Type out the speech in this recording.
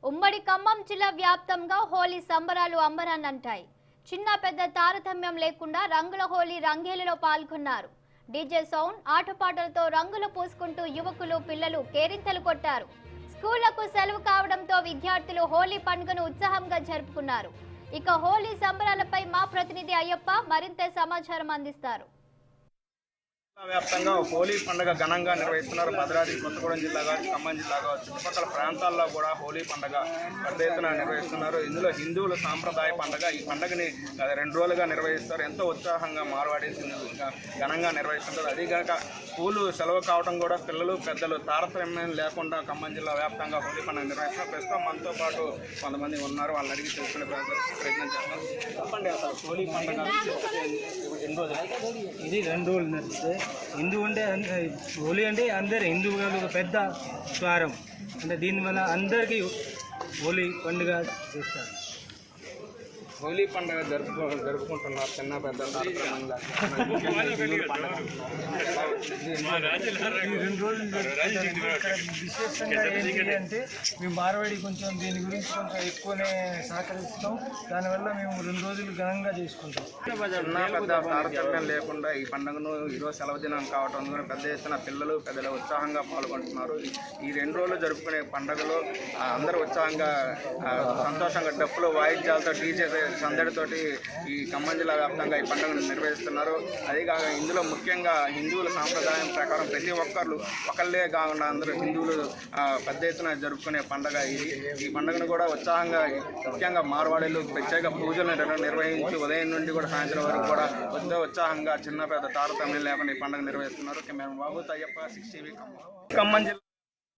ఉమ్మడి ఖమ్మం జిల్లా వ్యాప్తంగా హోలీ సంబరాలు అంబరాన్నంటాయి. చిన్న పెద్ద తారతమ్యం లేకుండా రంగుల హోలీ రంగేలిలో పాల్గొన్నారు. డీజే సౌండ్, ఆటపాటలతో రంగులు పూసుకుంటూ యువకులు, పిల్లలు కేరింతలు కొట్టారు. స్కూళ్లకు సెలవు కావడంతో విద్యార్థులు హోలీ పండుగను ఉత్సాహంగా జరుపుకున్నారు. ఇక హోలీ సంబరాలపై మా ప్రతినిధి అయ్యప్ప మరింత సమాచారం అందిస్తారు. వ్యాప్తంగా హోలీ పండుగ ఘనంగా నిర్వహిస్తున్నారు. భద్రాద్రి కొత్తగూడెం జిల్లా కావచ్చు, ఖమ్మం జిల్లా కావచ్చు, చుట్టుపక్కల ప్రాంతాల్లో కూడా హోలీ పండుగ పెద్ద ఎత్తున నిర్వహిస్తున్నారు. ఇందులో హిందువుల సాంప్రదాయ పండుగ. ఈ పండుగని 2 రోజులుగా నిర్వహిస్తారు. ఎంతో ఉత్సాహంగా మార్వాడేసి ఘనంగా నిర్వహిస్తుంటారు. అది కాక స్కూలు సెలవు కావడం కూడా పిల్లలు పెద్దలు తారతమ్యం లేకుండా ఖమ్మం జిల్లా వ్యాప్తంగా హోలీ పండుగ నిర్వహిస్తున్నారు. ప్రస్తుతం మనతో పాటు కొంతమంది ఉన్నారు. వాళ్ళని అడిగి తెలుసుకునే ప్రయత్నం చేస్తున్నారు. చెప్పండి, అసలు హోలీ పండుగ ఎన్ని రోజులు? ఇది 2 రోజులు నడిస్తే హిందూ అంటే హోలీ అంటే అందరు హిందువులు ఒక పెద్ద ద్వారం అంటే దీనివల్ల అందరికీ హోలీ పండుగ చేస్తారు. హోలీ పండుగ జరుపుకుంటున్నారు. చిన్న పెద్ద ఈ 2 రోజులు విశేషంగా ఏంటి అంటే మేము మార్వాడి కొంచెం దీని గురించి కొంచెం ఎక్కువనే సహకరిస్తాం. దానివల్ల మేము 2 రోజులు ఘనంగా చేసుకుంటాం. చిన్న పెద్ద తారతమ్యం లేకుండా ఈ పండుగను ఈరోజు సెలవు దినం కావడం పెద్ద ఎత్తున పిల్లలు పెద్దలు ఉత్సాహంగా పాల్గొంటున్నారు. ఈ 2 రోజులు జరుపుకునే పండుగలో అందరూ ఉత్సాహంగా సంతోషంగా డప్పులు వాయిద్యాలతో డీజే సందడితోటి ఈ ఖమ్మం జిల్లా వ్యాప్తంగా ఈ పండుగను నిర్వహిస్తున్నారు. అదేకాక ఇందులో ముఖ్యంగా హిందువుల సాంప్రదాయం ప్రకారం ప్రతి ఒక్కరు ఒకళ్ళే కాకుండా అందరూ హిందువులు పెద్ద ఎత్తున జరుపుకునే పండుగ ఇది. ఈ పండుగను కూడా ఉత్సాహంగా ముఖ్యంగా మార్వాడీలు ప్రత్యేక పూజలు నిర్వహించి ఉదయం నుండి కూడా సాయంత్రం వరకు కూడా ఉత్సాహంగా చిన్న పెద్ద తారతమ్యం లేకుండా ఈ పండుగ నిర్వహిస్తున్నారు. మేము బాబు అయ్యప్ప 6 టీవీ ఖమ్మం జిల్లా.